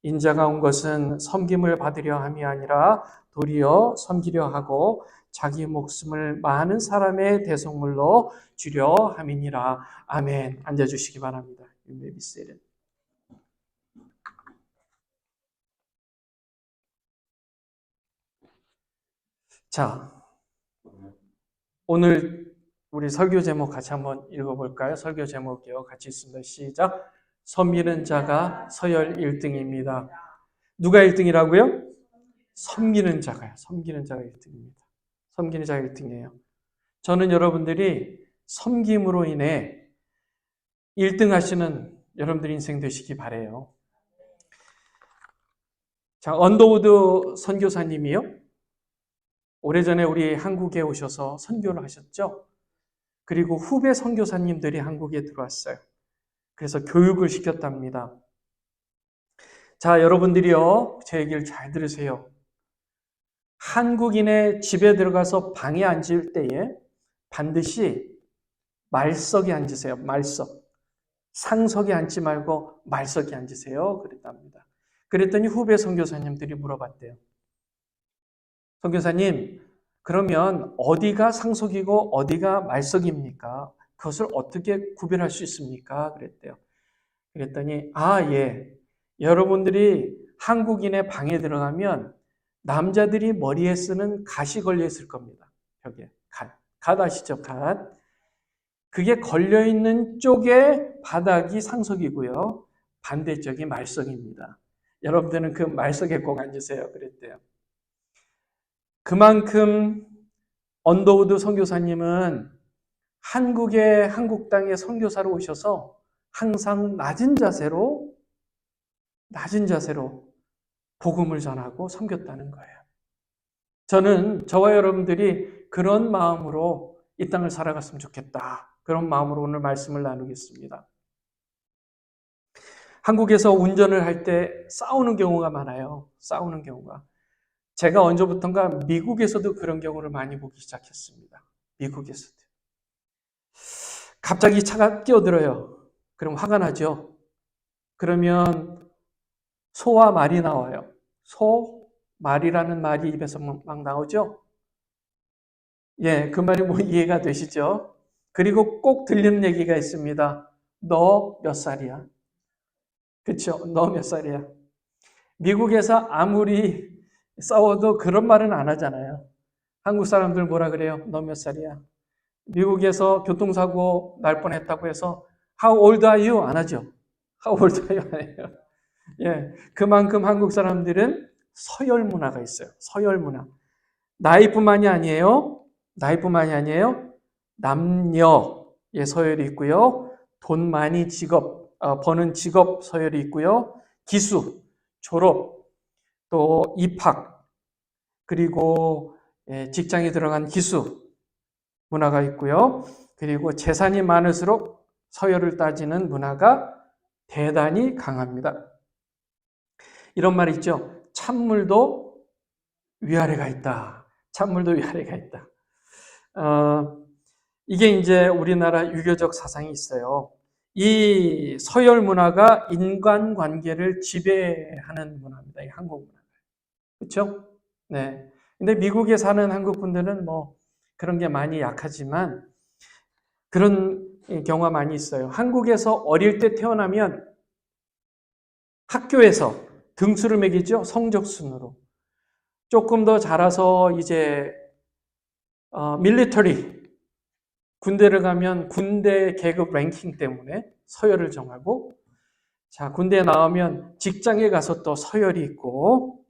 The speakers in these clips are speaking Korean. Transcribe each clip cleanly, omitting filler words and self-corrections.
인자가 온 것은 섬김을 받으려 함이 아니라 도리어 섬기려 하고 자기 목숨을 많은 사람의 대속물로 주려 함이니라. 아멘. 앉아주시기 바랍니다. 유메비셀은. 자, 오늘 우리 설교 제목 같이 한번 읽어볼까요? 설교 제목이요. 같이 있습니다. 시작. 섬기는 자가 서열 1등입니다. 누가 1등이라고요? 섬기는 자가요. 섬기는 자가 1등입니다. 섬기는 자가 1등이에요. 저는 여러분들이 섬김으로 인해 1등 하시는 여러분들 인생 되시기 바라요. 자, 언더우드 선교사님이요. 오래전에 우리 한국에 오셔서 선교를 하셨죠. 그리고 후배 선교사님들이 한국에 들어왔어요. 그래서 교육을 시켰답니다. 자, 여러분들이요, 제 얘기를 잘 들으세요. 한국인의 집에 들어가서 방에 앉을 때에 반드시 말석에 앉으세요. 말석. 상석에 앉지 말고 말석에 앉으세요. 그랬답니다. 그랬더니 후배 선교사님들이 물어봤대요. 선교사님, 그러면 어디가 상석이고 어디가 말석입니까? 그것을 어떻게 구별할 수 있습니까? 그랬대요. 그랬더니 예. 여러분들이 한국인의 방에 들어가면 남자들이 머리에 쓰는 갓이 걸려 있을 겁니다. 벽에. 갓 아시죠? 갓. 그게 걸려 있는 쪽에 바닥이 상석이고요. 반대쪽이 말석입니다. 여러분들은 그 말석에 꼭 앉으세요. 그랬대요. 그만큼 언더우드 선교사님은 한국 땅에 선교사로 오셔서 항상 낮은 자세로 복음을 전하고 섬겼다는 거예요. 저는 저와 여러분들이 그런 마음으로 이 땅을 살아갔으면 좋겠다. 그런 마음으로 오늘 말씀을 나누겠습니다. 한국에서 운전을 할 때 싸우는 경우가 많아요. 싸우는 경우가. 제가 언제부턴가 미국에서도 그런 경우를 많이 보기 시작했습니다. 미국에서도. 갑자기 차가 끼어들어요. 그럼 화가 나죠. 그러면 소와 말이 나와요. 소, 말이라는 말이 입에서 막 나오죠. 예, 그 말이 뭐 이해가 되시죠? 그리고 꼭 들리는 얘기가 있습니다. 너 몇 살이야? 그쵸? 너 몇 살이야? 미국에서 아무리 싸워도 그런 말은 안 하잖아요. 한국 사람들 뭐라 그래요? 너 몇 살이야? 미국에서 교통사고 날 뻔했다고 해서 How old are you? 안 하죠. How old are you? 안 해요. 예, 그만큼 한국 사람들은 서열 문화가 있어요. 서열 문화. 나이뿐만이 아니에요. 남녀의 서열이 있고요. 돈 많이 버는 직업 서열이 있고요. 기수, 졸업, 또 입학, 그리고 직장에 들어간 기수 문화가 있고요. 그리고 재산이 많을수록 서열을 따지는 문화가 대단히 강합니다. 이런 말이 있죠. 찬물도 위아래가 있다. 찬물도 위아래가 있다. 이게 이제 우리나라 유교적 사상이 있어요. 이 서열 문화가 인간관계를 지배하는 문화입니다. 이 한국 문화. 그렇죠? 네. 근데 미국에 사는 한국 분들은 뭐 그런 게 많이 약하지만 그런 경우가 많이 있어요. 한국에서 어릴 때 태어나면 학교에서 등수를 매기죠. 성적 순으로. 조금 더 자라서 이제 밀리터리 군대를 가면 군대 계급 랭킹 때문에 서열을 정하고, 자, 군대에 나오면 직장에 가서 또 서열이 있고,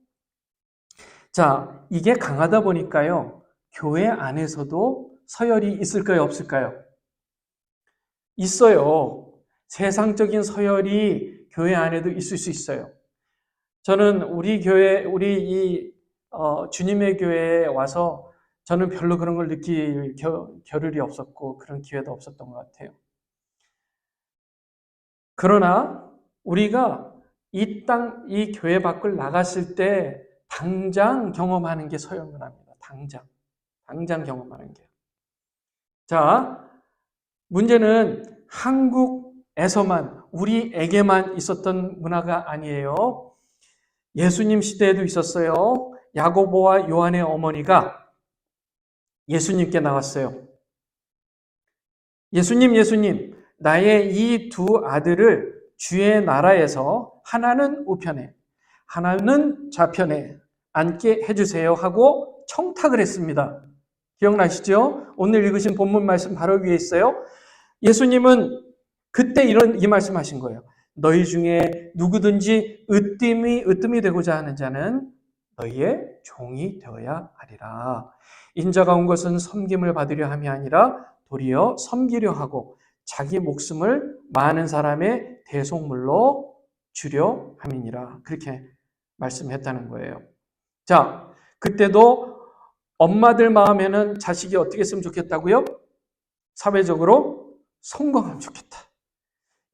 자, 이게 강하다 보니까요, 교회 안에서도 서열이 있을까요, 없을까요? 있어요. 세상적인 서열이 교회 안에도 있을 수 있어요. 저는 우리 교회, 주님의 교회에 와서 저는 별로 그런 걸 느낄 겨를이 없었고 그런 기회도 없었던 것 같아요. 그러나 우리가 이 교회 밖을 나갔을 때 당장 경험하는 게 서열 문화입니다. 당장 경험하는 게. 자, 문제는 한국에서만, 우리에게만 있었던 문화가 아니에요. 예수님 시대에도 있었어요. 야고보와 요한의 어머니가 예수님께 나왔어요. 예수님, 예수님, 나의 이 두 아들을 주의 나라에서 하나는 우편에, 하나는 좌편에 앉게 해주세요 하고 청탁을 했습니다. 기억나시죠? 오늘 읽으신 본문 말씀 바로 위에 있어요. 예수님은 그때 이 말씀하신 거예요. 너희 중에 누구든지 으뜸이 되고자 하는 자는 너희의 종이 되어야 하리라. 인자가 온 것은 섬김을 받으려 함이 아니라 도리어 섬기려 하고 자기 목숨을 많은 사람의 대속물로 주려 함이니라. 그렇게 말씀했다는 거예요. 자, 그때도 엄마들 마음에는 자식이 어떻게 했으면 좋겠다고요? 사회적으로 성공하면 좋겠다.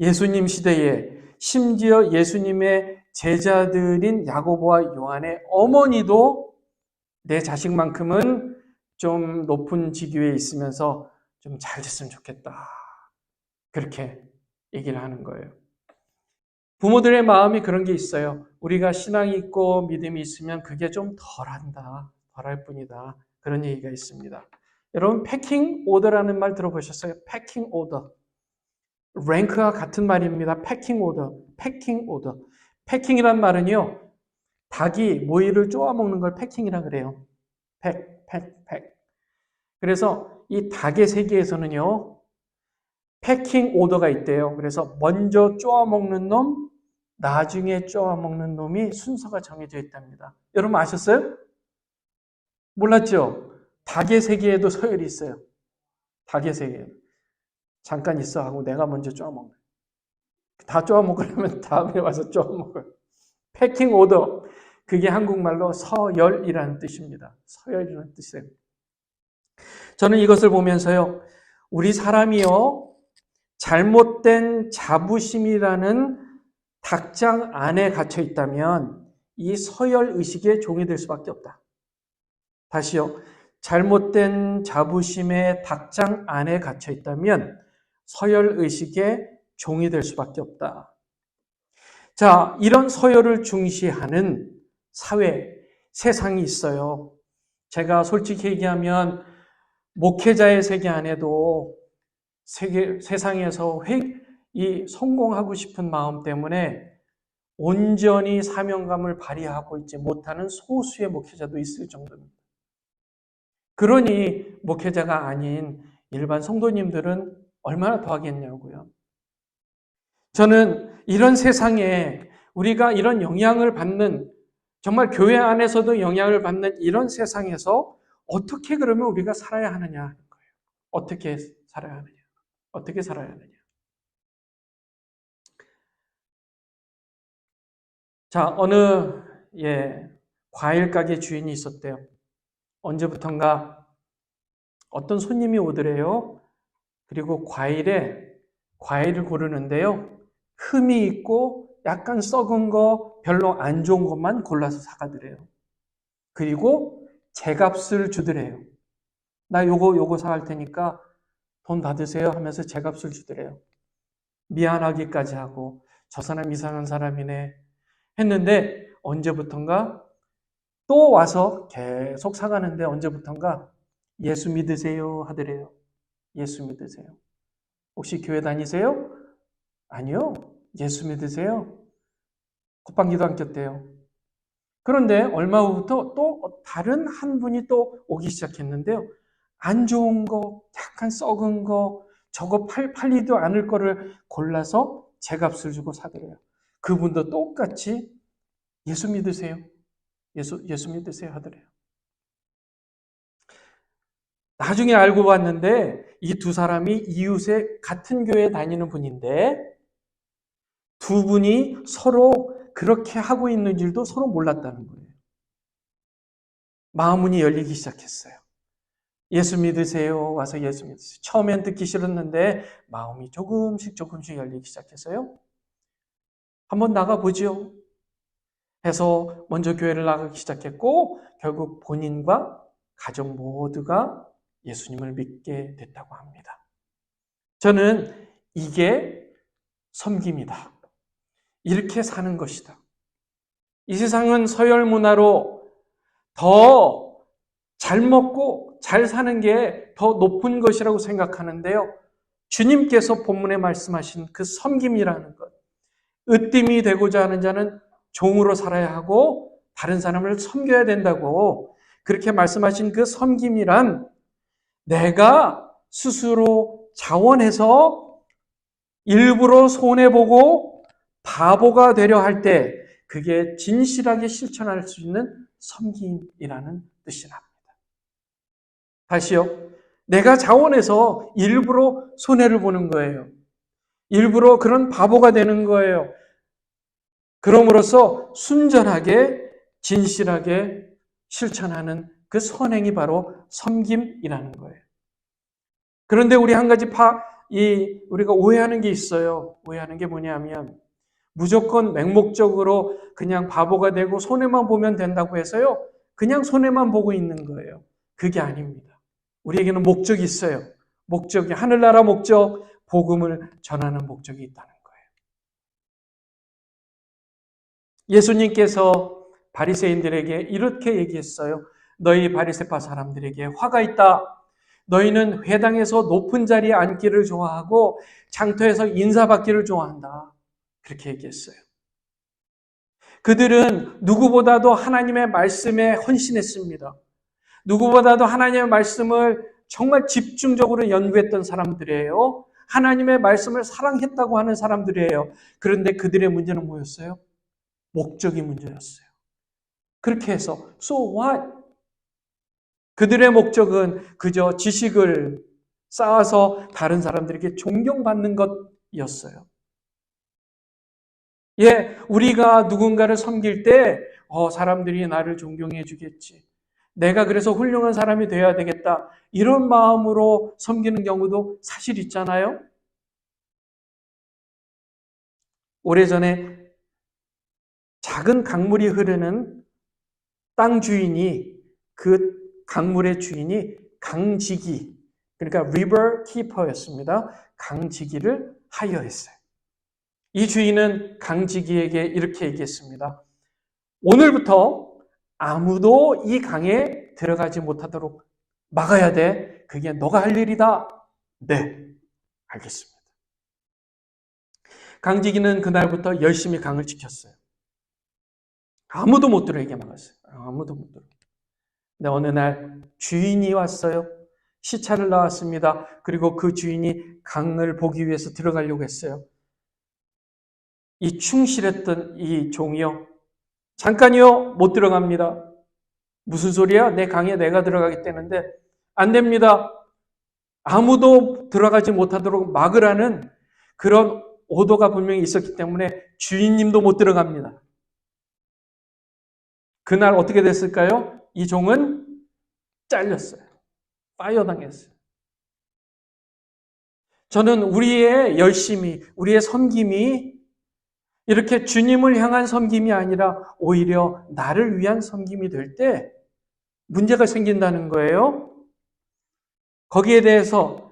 예수님 시대에 심지어 예수님의 제자들인 야고보와 요한의 어머니도 내 자식만큼은 좀 높은 직위에 있으면서 좀 잘 됐으면 좋겠다. 그렇게 얘기를 하는 거예요. 부모들의 마음이 그런 게 있어요. 우리가 신앙이 있고 믿음이 있으면 그게 좀 덜한다. 덜할 뿐이다. 그런 얘기가 있습니다. 여러분 패킹 오더라는 말 들어보셨어요? 패킹 오더. 랭크와 같은 말입니다. 패킹 오더. 패킹 오더. 패킹이란 말은요. 닭이 모이를 쪼아 먹는 걸 패킹이라 그래요. 팩. 그래서 이 닭의 세계에서는요. 패킹 오더가 있대요. 그래서 먼저 쪼아 먹는 놈, 나중에 쪼아 먹는 놈이 순서가 정해져 있답니다. 여러분 아셨어요? 몰랐죠? 닭의 세계에도 서열이 있어요. 닭의 세계. 잠깐 있어 하고 내가 먼저 쪼아 먹는. 다 쪼아 먹으려면 다음에 와서 쪼아 먹어요. 패킹 오더. 그게 한국말로 서열이라는 뜻입니다. 서열이라는 뜻이에요. 저는 이것을 보면서요. 우리 사람이요. 잘못된 자부심이라는 닭장 안에 갇혀 있다면 이 서열 의식의 종이 될 수밖에 없다. 다시요. 잘못된 자부심의 닭장 안에 갇혀 있다면 서열 의식의 종이 될 수밖에 없다. 자, 이런 서열을 중시하는 사회, 세상이 있어요. 제가 솔직히 얘기하면 목회자의 세계 안에도 세상에서 이 성공하고 싶은 마음 때문에 온전히 사명감을 발휘하고 있지 못하는 소수의 목회자도 있을 정도입니다. 그러니 목회자가 아닌 일반 성도님들은 얼마나 더 하겠냐고요. 저는 이런 세상에 우리가 이런 영향을 받는, 정말 교회 안에서도 영향을 받는 이런 세상에서 어떻게 그러면 우리가 살아야 하느냐 하는 거예요. 어떻게 살아야 하느냐. 어떻게 살아야 하느냐. 자, 어느 과일 가게 주인이 있었대요. 언제부턴가 어떤 손님이 오더래요. 그리고 과일을 고르는데요. 흠이 있고 약간 썩은 거, 별로 안 좋은 것만 골라서 사가더래요. 그리고 제값을 주더래요. 나 요거 사갈 테니까 돈 받으세요 하면서 제값을 주더래요. 미안하기까지 하고 저 사람 이상한 사람이네 했는데 언제부턴가 또 와서 계속 사가는데 언제부턴가 예수 믿으세요 하더래요. 예수 믿으세요. 혹시 교회 다니세요? 아니요. 예수 믿으세요? 콧방귀도 안 꼈대요. 그런데 얼마 후부터 또 다른 한 분이 또 오기 시작했는데요. 안 좋은 거, 약간 썩은 거, 저거 팔리도 않을 거를 골라서 제값을 주고 사더래요. 그분도 똑같이 예수 믿으세요? 예수 믿으세요 하더래요. 나중에 알고 봤는데 이 두 사람이 이웃에 같은 교회에 다니는 분인데 두 분이 서로 그렇게 하고 있는 줄도 서로 몰랐다는 거예요. 마음문이 열리기 시작했어요. 예수 믿으세요. 와서 예수 믿으세요. 처음엔 듣기 싫었는데 마음이 조금씩 열리기 시작했어요. 한번 나가보죠. 해서 먼저 교회를 나가기 시작했고 결국 본인과 가족 모두가 예수님을 믿게 됐다고 합니다. 저는 이게 섬김이다. 이렇게 사는 것이다. 이 세상은 서열 문화로 더 잘 먹고 잘 사는 게 더 높은 것이라고 생각하는데요. 주님께서 본문에 말씀하신 그 섬김이라는 것, 으뜸이 되고자 하는 자는 종으로 살아야 하고 다른 사람을 섬겨야 된다고 그렇게 말씀하신 그 섬김이란 내가 스스로 자원해서 일부러 손해보고 바보가 되려 할 때 그게 진실하게 실천할 수 있는 섬김이라는 뜻이랍니다. 다시요. 내가 자원해서 일부러 손해를 보는 거예요. 일부러 그런 바보가 되는 거예요. 그럼으로써 순전하게 진실하게 실천하는 그 선행이 바로 섬김이라는 거예요. 그런데 우리 한 가지 우리가 오해하는 게 있어요. 오해하는 게 뭐냐면 무조건 맹목적으로 그냥 바보가 되고 손해만 보면 된다고 해서요. 그냥 손해만 보고 있는 거예요. 그게 아닙니다. 우리에게는 목적이 있어요. 목적이 하늘나라 목적, 복음을 전하는 목적이 있다는 거예요. 예수님께서 바리새인들에게 이렇게 얘기했어요. 너희 바리새파 사람들에게 화가 있다. 너희는 회당에서 높은 자리에 앉기를 좋아하고 장터에서 인사받기를 좋아한다. 그렇게 얘기했어요. 그들은 누구보다도 하나님의 말씀에 헌신했습니다. 누구보다도 하나님의 말씀을 정말 집중적으로 연구했던 사람들이에요. 하나님의 말씀을 사랑했다고 하는 사람들이에요. 그런데 그들의 문제는 뭐였어요? 목적이 문제였어요. 그렇게 해서 so what? 그들의 목적은 그저 지식을 쌓아서 다른 사람들에게 존경받는 것이었어요. 예, 우리가 누군가를 섬길 때 사람들이 나를 존경해 주겠지. 내가 그래서 훌륭한 사람이 되어야 되겠다. 이런 마음으로 섬기는 경우도 사실 있잖아요. 오래전에 작은 강물이 흐르는 땅 주인이 그 강물의 주인이 강지기, 그러니까 river keeper였습니다. 강지기를 하여했어요. 이 주인은 강지기에게 이렇게 얘기했습니다. 오늘부터 아무도 이 강에 들어가지 못하도록 막아야 돼. 그게 너가 할 일이다. 네, 알겠습니다. 강지기는 그날부터 열심히 강을 지켰어요. 아무도 못 들어오게 막았어요. 아무도 못 들어오게. 근데 어느 날 주인이 왔어요. 시차를 나왔습니다. 그리고 그 주인이 강을 보기 위해서 들어가려고 했어요. 이 충실했던 이 종이요. 잠깐이요. 못 들어갑니다. 무슨 소리야? 내 강에 내가 들어가겠다는데 안 됩니다. 아무도 들어가지 못하도록 막으라는 그런 오도가 분명히 있었기 때문에 주인님도 못 들어갑니다. 그날 어떻게 됐을까요? 이 종은 잘렸어요. 파이어당했어요. 저는 우리의 열심이, 우리의 섬김이 이렇게 주님을 향한 섬김이 아니라 오히려 나를 위한 섬김이 될 때 문제가 생긴다는 거예요. 거기에 대해서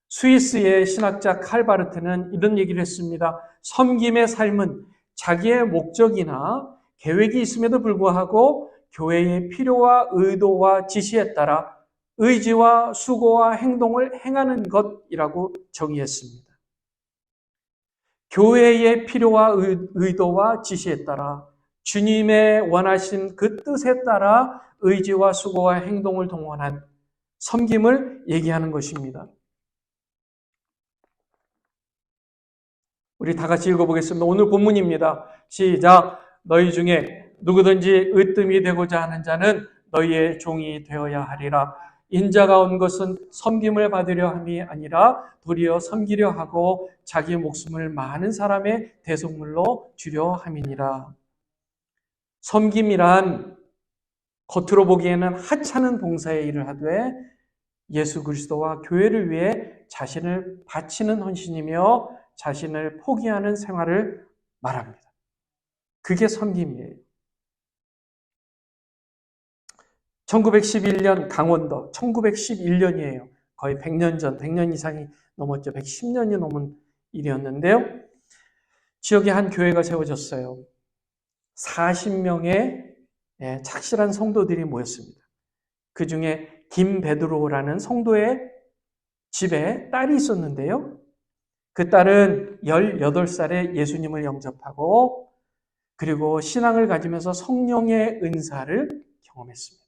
스위스의 신학자 칼바르트는 이런 얘기를 했습니다. 섬김의 삶은 자기의 목적이나 계획이 있음에도 불구하고 교회의 필요와 의도와 지시에 따라 의지와 수고와 행동을 행하는 것이라고 정의했습니다. 교회의 필요와 의도와 지시에 따라 주님의 원하신 그 뜻에 따라 의지와 수고와 행동을 동원한 섬김을 얘기하는 것입니다. 우리 다 같이 읽어보겠습니다. 오늘 본문입니다. 시작. 너희 중에 누구든지 으뜸이 되고자 하는 자는 너희의 종이 되어야 하리라. 인자가 온 것은 섬김을 받으려 함이 아니라 도리어 섬기려 하고 자기 목숨을 많은 사람의 대속물로 주려 함이니라. 섬김이란 겉으로 보기에는 하찮은 봉사의 일을 하되 예수 그리스도와 교회를 위해 자신을 바치는 헌신이며 자신을 포기하는 생활을 말합니다. 그게 섬김이에요. 1911년 강원도, 1911년이에요. 거의 100년 전, 100년 이상이 넘었죠. 110년이 넘은 일이었는데요. 지역에 한 교회가 세워졌어요. 40명의 착실한 성도들이 모였습니다. 그 중에 김베드로라는 성도의 집에 딸이 있었는데요. 그 딸은 18살에 예수님을 영접하고 그리고 신앙을 가지면서 성령의 은사를 경험했습니다.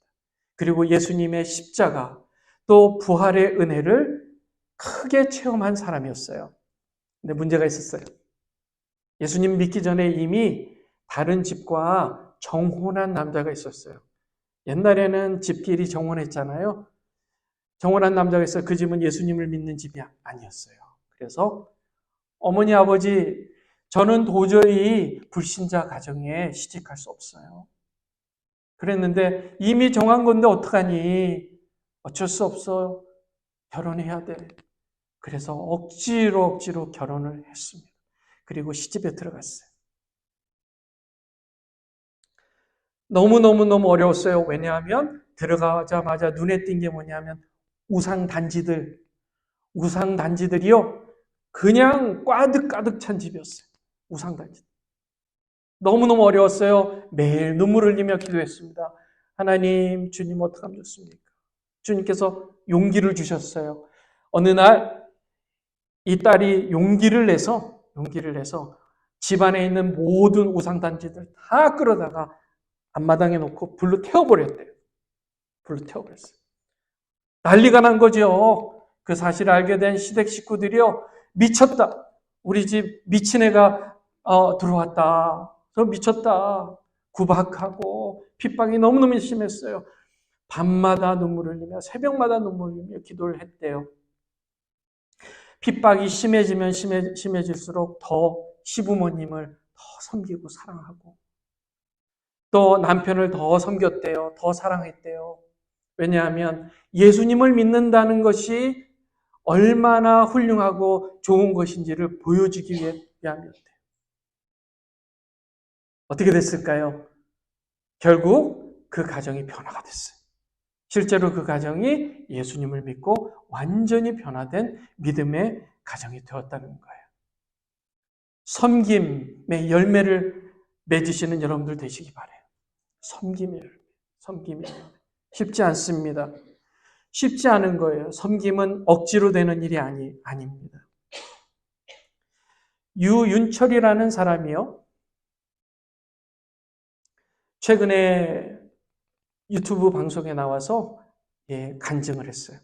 그리고 예수님의 십자가 또 부활의 은혜를 크게 체험한 사람이었어요. 근데 문제가 있었어요. 예수님 믿기 전에 이미 다른 집과 정혼한 남자가 있었어요. 옛날에는 집끼리 정혼했잖아요. 정혼한 남자가 있어요. 그 집은 예수님을 믿는 집이 아니었어요. 그래서 어머니, 아버지, 저는 도저히 불신자 가정에 시집갈 수 없어요. 그랬는데 이미 정한 건데 어떡하니? 어쩔 수 없어. 결혼해야 돼. 그래서 억지로 결혼을 했습니다. 그리고 시집에 들어갔어요. 너무 어려웠어요. 왜냐하면 들어가자마자 눈에 띈 게 뭐냐면 우상 단지들이요. 그냥 가득 찬 집이었어요. 우상 단지. 너무너무 어려웠어요. 매일 눈물 흘리며 기도했습니다. 하나님, 주님 어떡하면 좋습니까? 주님께서 용기를 주셨어요. 어느 날 이 딸이 용기를 내서 집안에 있는 모든 우상 단지들 다 끌어다가 앞마당에 놓고 불로 태워버렸대요. 불로 태워버렸어요. 난리가 난 거죠. 그 사실을 알게 된 시댁 식구들이요. 미쳤다. 우리 집 미친 애가 들어왔다. 저 미쳤다. 구박하고 핍박이 너무너무 심했어요. 밤마다 눈물을 흘리며 새벽마다 눈물을 흘리며 기도를 했대요. 핍박이 심해지면 심해질수록 더 시부모님을 더 섬기고 사랑하고 또 남편을 더 섬겼대요. 더 사랑했대요. 왜냐하면 예수님을 믿는다는 것이 얼마나 훌륭하고 좋은 것인지를 보여주기 위함이었대요. 어떻게 됐을까요? 결국 그 가정이 변화가 됐어요. 실제로 그 가정이 예수님을 믿고 완전히 변화된 믿음의 가정이 되었다는 거예요. 섬김의 열매를 맺으시는 여러분들 되시기 바라요. 섬김의 열매. 쉽지 않습니다. 쉽지 않은 거예요. 섬김은 억지로 되는 일이 아닙니다. 유윤철이라는 사람이요. 최근에 유튜브 방송에 나와서 간증을 했어요.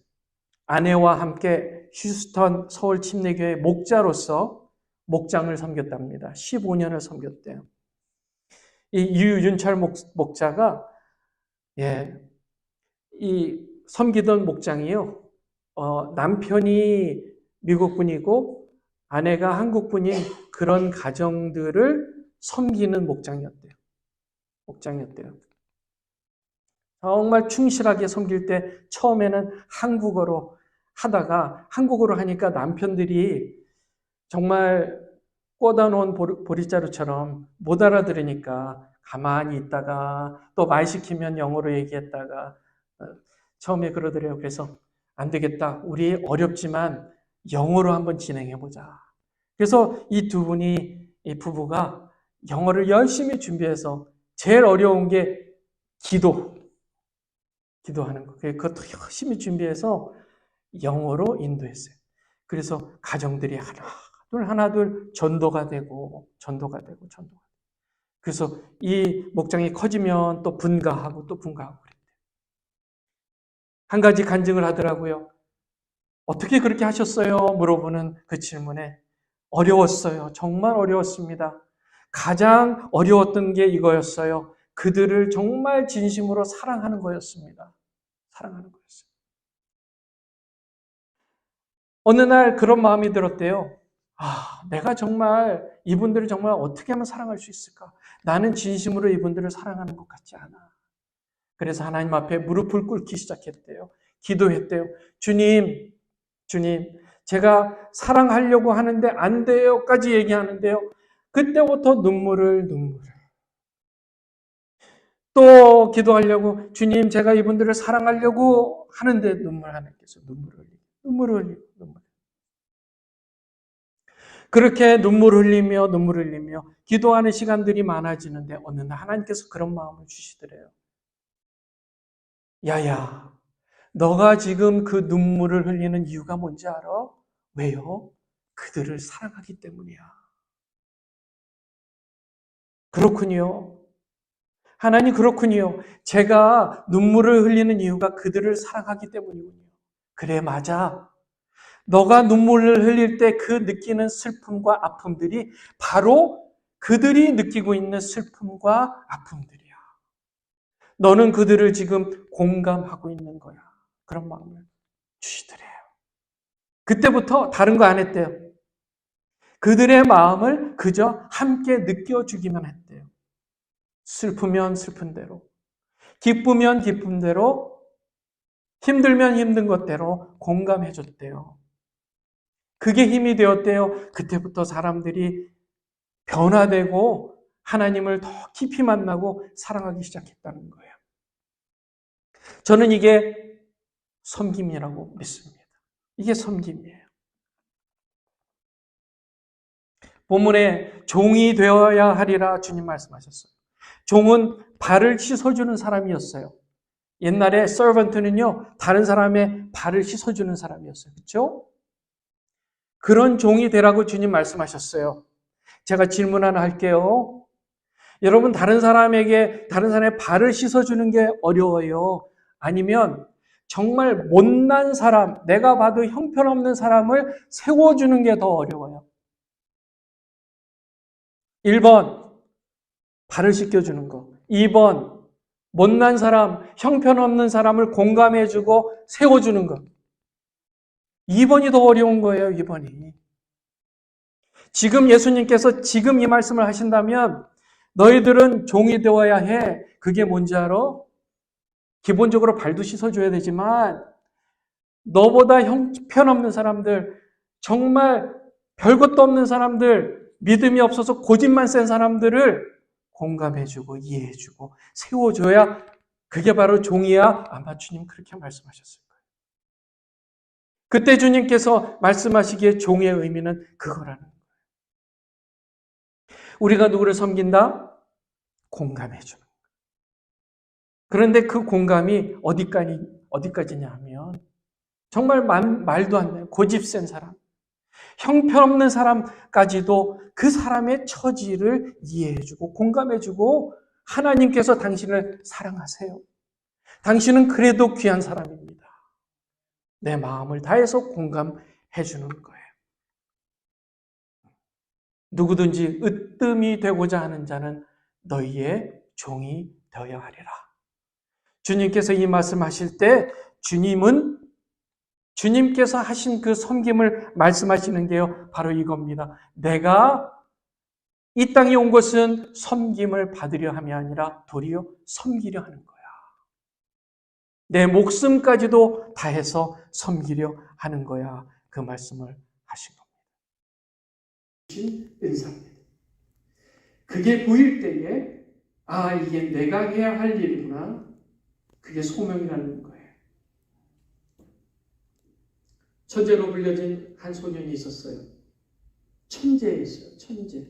아내와 함께 휴스턴 서울 침례교회 목자로서 목장을 섬겼답니다. 15년을 섬겼대요. 이 유윤철 목자가 이 섬기던 목장이요. 남편이 미국 분이고 아내가 한국 분인 그런 가정들을 섬기는 목장이었대요. 정말 충실하게 섬길 때 처음에는 한국어로 하다가 한국어로 하니까 남편들이 정말 꽂아 놓은 보리자루처럼 못 알아들으니까 가만히 있다가 또 말 시키면 영어로 얘기했다가 처음에 그러더래요. 그래서 안 되겠다. 우리 어렵지만 영어로 한번 진행해 보자. 그래서 이 부부가 영어를 열심히 준비해서 제일 어려운 게 기도하는 거. 그것도 열심히 준비해서 영어로 인도했어요. 그래서 가정들이 하나둘 전도가 되고. 그래서 이 목장이 커지면 또 분가하고 그랬대요. 한 가지 간증을 하더라고요. 어떻게 그렇게 하셨어요? 물어보는 그 질문에 어려웠어요. 정말 어려웠습니다. 가장 어려웠던 게 이거였어요. 그들을 정말 진심으로 사랑하는 거였습니다. 어느 날 그런 마음이 들었대요. 내가 정말 이분들을 정말 어떻게 하면 사랑할 수 있을까? 나는 진심으로 이분들을 사랑하는 것 같지 않아. 그래서 하나님 앞에 무릎을 꿇기 시작했대요. 기도했대요. 주님, 제가 사랑하려고 하는데 안 돼요까지 얘기하는데요. 그때부터 눈물을. 또 기도하려고 주님, 제가 이분들을 사랑하려고 하는데 하나님께서 눈물을 흘리고. 그렇게 눈물 흘리며 기도하는 시간들이 많아지는데 어느 날 하나님께서 그런 마음을 주시더래요. 야야, 너가 지금 그 눈물을 흘리는 이유가 뭔지 알아? 왜요? 그들을 사랑하기 때문이야. 그렇군요. 하나님 그렇군요. 제가 눈물을 흘리는 이유가 그들을 사랑하기 때문이군요. 그래, 맞아. 너가 눈물을 흘릴 때 그 느끼는 슬픔과 아픔들이 바로 그들이 느끼고 있는 슬픔과 아픔들이야. 너는 그들을 지금 공감하고 있는 거야. 그런 마음을 주시더래요. 그때부터 다른 거 안 했대요. 그들의 마음을 그저 함께 느껴주기만 했대요. 슬프면 슬픈 대로, 기쁘면 기쁜 대로, 힘들면 힘든 것대로 공감해줬대요. 그게 힘이 되었대요. 그때부터 사람들이 변화되고 하나님을 더 깊이 만나고 사랑하기 시작했다는 거예요. 저는 이게 섬김이라고 믿습니다. 이게 섬김이에요. 본문에 종이 되어야 하리라 주님 말씀하셨어요. 종은 발을 씻어주는 사람이었어요. 옛날에 servant는요, 다른 사람의 발을 씻어주는 사람이었어요. 그렇죠? 그런 종이 되라고 주님 말씀하셨어요. 제가 질문 하나 할게요. 여러분, 다른 사람의 발을 씻어주는 게 어려워요? 아니면 정말 못난 사람, 내가 봐도 형편없는 사람을 세워주는 게 더 어려워요? 1번, 발을 씻겨주는 거. 2번, 못난 사람, 형편없는 사람을 공감해주고 세워주는 것. 2번이 더 어려운 거예요, 2번이. 지금 예수님께서 지금 이 말씀을 하신다면 너희들은 종이 되어야 해. 그게 뭔지 알아? 기본적으로 발도 씻어줘야 되지만 너보다 형편없는 사람들, 정말 별것도 없는 사람들, 믿음이 없어서 고집만 센 사람들을 공감해주고 이해해주고 세워줘야 그게 바로 종이야. 아마 주님 그렇게 말씀하셨을 거예요. 그때 주님께서 말씀하시기에 종의 의미는 그거라는 거예요. 우리가 누구를 섬긴다? 공감해주는 거예요. 그런데 그 공감이 어디까지냐 하면 정말 말도 안 돼요. 고집센 사람, 형편없는 사람까지도 그 사람의 처지를 이해해주고 공감해주고 하나님께서 당신을 사랑하세요. 당신은 그래도 귀한 사람입니다. 내 마음을 다해서 공감해주는 거예요. 누구든지 으뜸이 되고자 하는 자는 너희의 종이 되어야 하리라. 주님께서 이 말씀하실 때 주님께서 하신 그 섬김을 말씀하시는 게요, 바로 이겁니다. 내가 이 땅에 온 것은 섬김을 받으려 함이 아니라 도리어 섬기려 하는 거야. 내 목숨까지도 다해서 섬기려 하는 거야. 그 말씀을 하신 겁니다. 은사입니다. 그게 보일 때에 이게 내가 해야 할 일이구나. 그게 소명이라는 거예요. 천재로 불려진 한 소년이 있었어요. 천재였어요. 천재.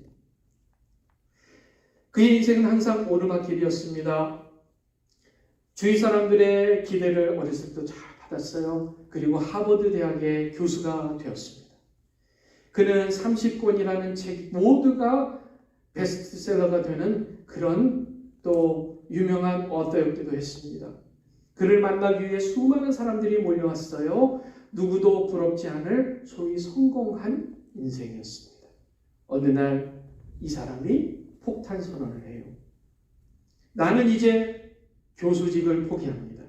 그의 인생은 항상 오르막길이었습니다. 주위 사람들의 기대를 어렸을 때 잘 받았어요. 그리고 하버드 대학의 교수가 되었습니다. 그는 30권이라는 책 모두가 베스트셀러가 되는 그런 또 유명한 어터였기도 했습니다. 그를 만나기 위해 수많은 사람들이 몰려왔어요. 누구도 부럽지 않을 소위 성공한 인생이었습니다. 어느 날 이 사람이 폭탄 선언을 해요. 나는 이제 교수직을 포기합니다.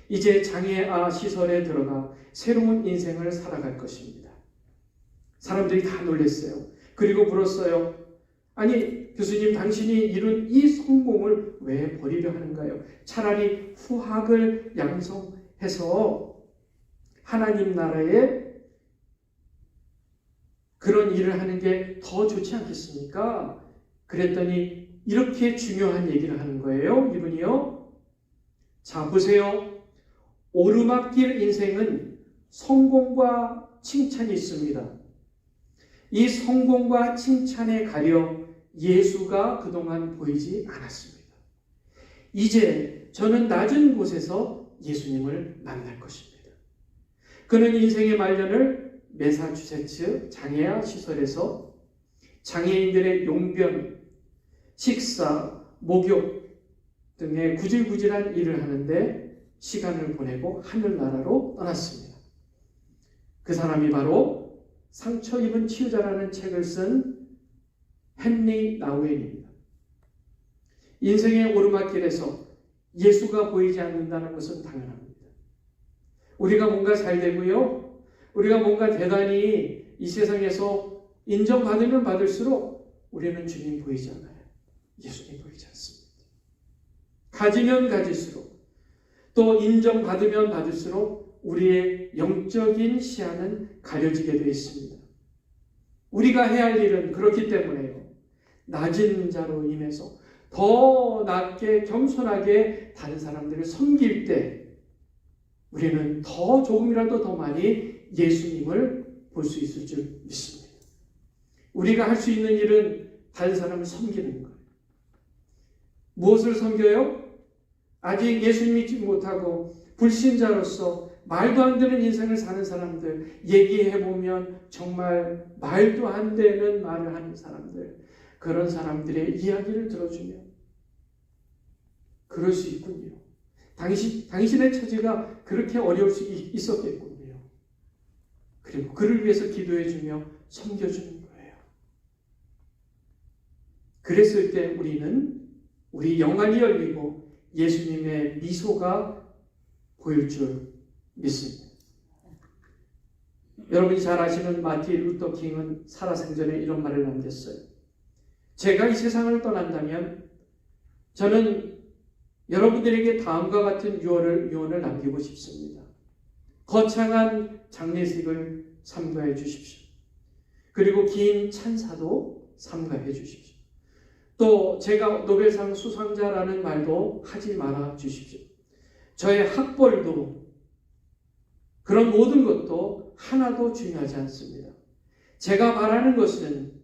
이제 장애아 시설에 들어가 새로운 인생을 살아갈 것입니다. 사람들이 다 놀랐어요. 그리고 물었어요. 아니, 교수님, 당신이 이룬 이 성공을 왜 버리려 하는가요? 차라리 후학을 양성해서 하나님 나라에 그런 일을 하는 게 더 좋지 않겠습니까? 그랬더니 이렇게 중요한 얘기를 하는 거예요. 이분이요. 자, 보세요. 오르막길 인생은 성공과 칭찬이 있습니다. 이 성공과 칭찬에 가려 예수가 그동안 보이지 않았습니다. 이제 저는 낮은 곳에서 예수님을 만날 것입니다. 그는 인생의 말년을 매사추세츠 장애아 시설에서 장애인들의 용변, 식사, 목욕 등의 구질구질한 일을 하는데 시간을 보내고 하늘나라로 떠났습니다. 그 사람이 바로 상처 입은 치유자라는 책을 쓴 헨리 나우엘입니다. 인생의 오르막길에서 예수가 보이지 않는다는 것은 당연합니다. 우리가 뭔가 잘 되고요, 우리가 뭔가 대단히 이 세상에서 인정받으면 받을수록 우리는 주님 보이지 않아요. 예수님 보이지 않습니다. 가지면 가질수록, 또 인정받으면 받을수록 우리의 영적인 시야는 가려지게 되어 있습니다. 우리가 해야 할 일은 그렇기 때문에요. 낮은 자로 임해서 더 낮게 겸손하게 다른 사람들을 섬길 때 우리는 더 조금이라도 더 많이 예수님을 볼 수 있을 줄 믿습니다. 우리가 할 수 있는 일은 다른 사람을 섬기는 거예요. 무엇을 섬겨요? 아직 예수 믿지 못하고 불신자로서 말도 안 되는 인생을 사는 사람들, 얘기해보면 정말 말도 안 되는 말을 하는 사람들, 그런 사람들의 이야기를 들어주면 그럴 수 있군요. 당신의 처지가 그렇게 어려울 수 있었겠군요. 그리고 그를 위해서 기도해주며 섬겨주는 거예요. 그랬을 때 우리는 우리 영안이 열리고 예수님의 미소가 보일 줄 믿습니다. 여러분이 잘 아시는 마틴 루터 킹은 살아생전에 이런 말을 남겼어요. 제가 이 세상을 떠난다면 저는 여러분들에게 다음과 같은 유언을 남기고 싶습니다. 거창한 장례식을 삼가해 주십시오. 그리고 긴 찬사도 삼가해 주십시오. 또 제가 노벨상 수상자라는 말도 하지 말아 주십시오. 저의 학벌도 그런 모든 것도 하나도 중요하지 않습니다. 제가 바라는 것은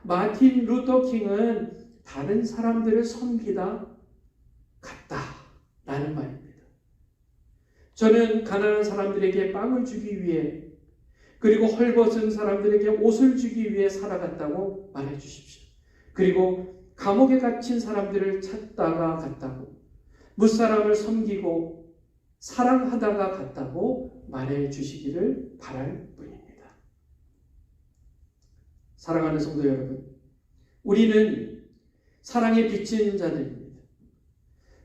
마틴 루터 킹은 다른 사람들을 섬기다 갔다라는 말입니다. 저는 가난한 사람들에게 빵을 주기 위해 그리고 헐벗은 사람들에게 옷을 주기 위해 살아갔다고 말해 주십시오. 그리고 감옥에 갇힌 사람들을 찾다가 갔다고, 무사람을 섬기고 사랑하다가 갔다고 말해 주시기를 바랄 뿐입니다. 사랑하는 성도 여러분, 우리는 사랑에 비친 자들입니다.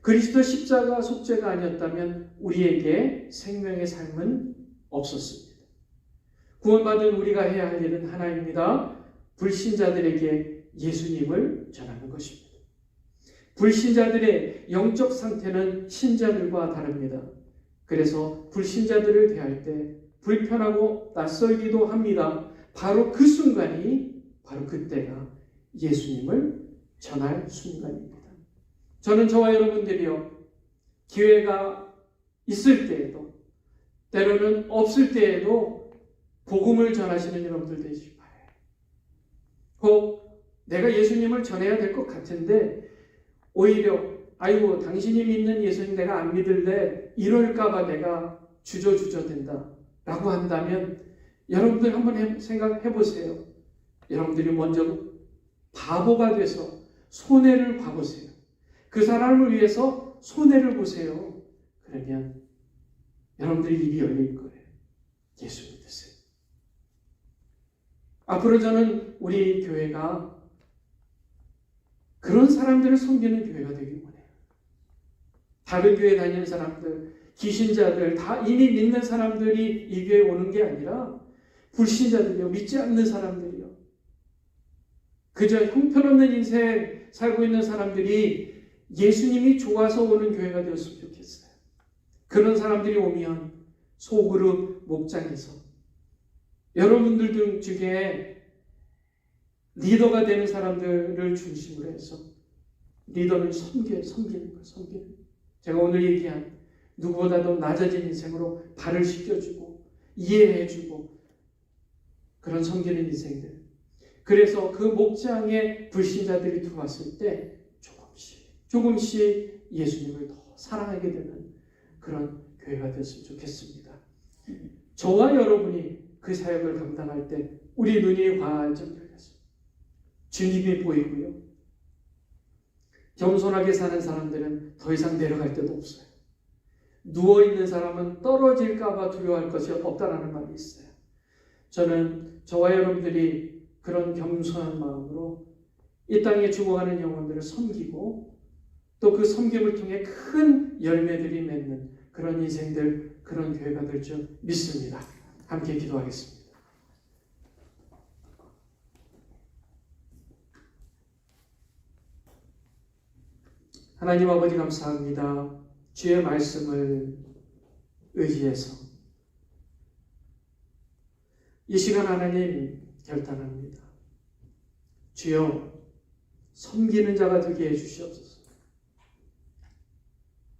그리스도 십자가 속죄가 아니었다면 우리에게 생명의 삶은 없었습니다. 구원받은 우리가 해야 할 일은 하나입니다. 불신자들에게 예수님을 전하는 것입니다. 불신자들의 영적 상태는 신자들과 다릅니다. 그래서 불신자들을 대할 때 불편하고 낯설기도 합니다. 바로 그 순간이, 바로 그때가 예수님을 전할 순간입니다. 저는 저와 여러분들이요, 기회가 있을 때에도 때로는 없을 때에도 복음을 전하시는 여러분들 되시기 바라요. 혹 내가 예수님을 전해야 될 것 같은데 오히려 당신이 믿는 예수님 내가 안 믿을래, 이럴까봐 내가 주저된다 라고 한다면 여러분들 한번 생각해 보세요. 여러분들이 먼저 바보가 돼서 손해를 봐보세요. 그 사람을 위해서 손해를 보세요. 그러면 여러분들이 입이 열릴 거예요. 예수 믿으세요. 앞으로 저는 우리 교회가 그런 사람들을 섬기는 교회가 되길 원해요. 다른 교회 다니는 사람들, 기신자들, 다 이미 믿는 사람들이 이 교회에 오는 게 아니라 불신자들이요, 믿지 않는 사람들이요, 그저 형편없는 인생 살고 있는 사람들이 예수님이 좋아서 오는 교회가 되었으면 좋겠어요. 그런 사람들이 오면 소그룹 목장에서 여러분들 중에 리더가 되는 사람들을 중심으로 해서 리더를 섬기는 거예요. 제가 오늘 얘기한 누구보다도 낮아진 인생으로 발을 씻겨주고 이해해주고 그런 섬기는 인생들. 그래서 그 목장에 불신자들이 들어왔을 때 조금씩 예수님을 더 사랑하게 되는 그런 교회가 되었으면 좋겠습니다. 저와 여러분이 그 사역을 감당할 때 우리 눈이 활짝 열려서 주님이 보이고요. 겸손하게 사는 사람들은 더 이상 내려갈 데도 없어요. 누워있는 사람은 떨어질까 봐 두려워할 것이 없다라는 말이 있어요. 저는 저와 여러분들이 그런 겸손한 마음으로 이 땅에 죽어가는 영혼들을 섬기고 또 그 섬김을 통해 큰 열매들이 맺는 그런 인생들, 그런 교회가 될 줄 믿습니다. 함께 기도하겠습니다. 하나님 아버지 감사합니다. 주의 말씀을 의지해서 이 시간 하나님 결단합니다. 주여 섬기는 자가 되게 해주시옵소서.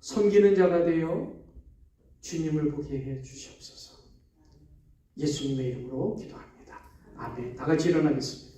섬기는 자가 되어 주님을 보게 해주시옵소서. 예수님의 이름으로 기도합니다. 아멘. 다 같이 일어나겠습니다.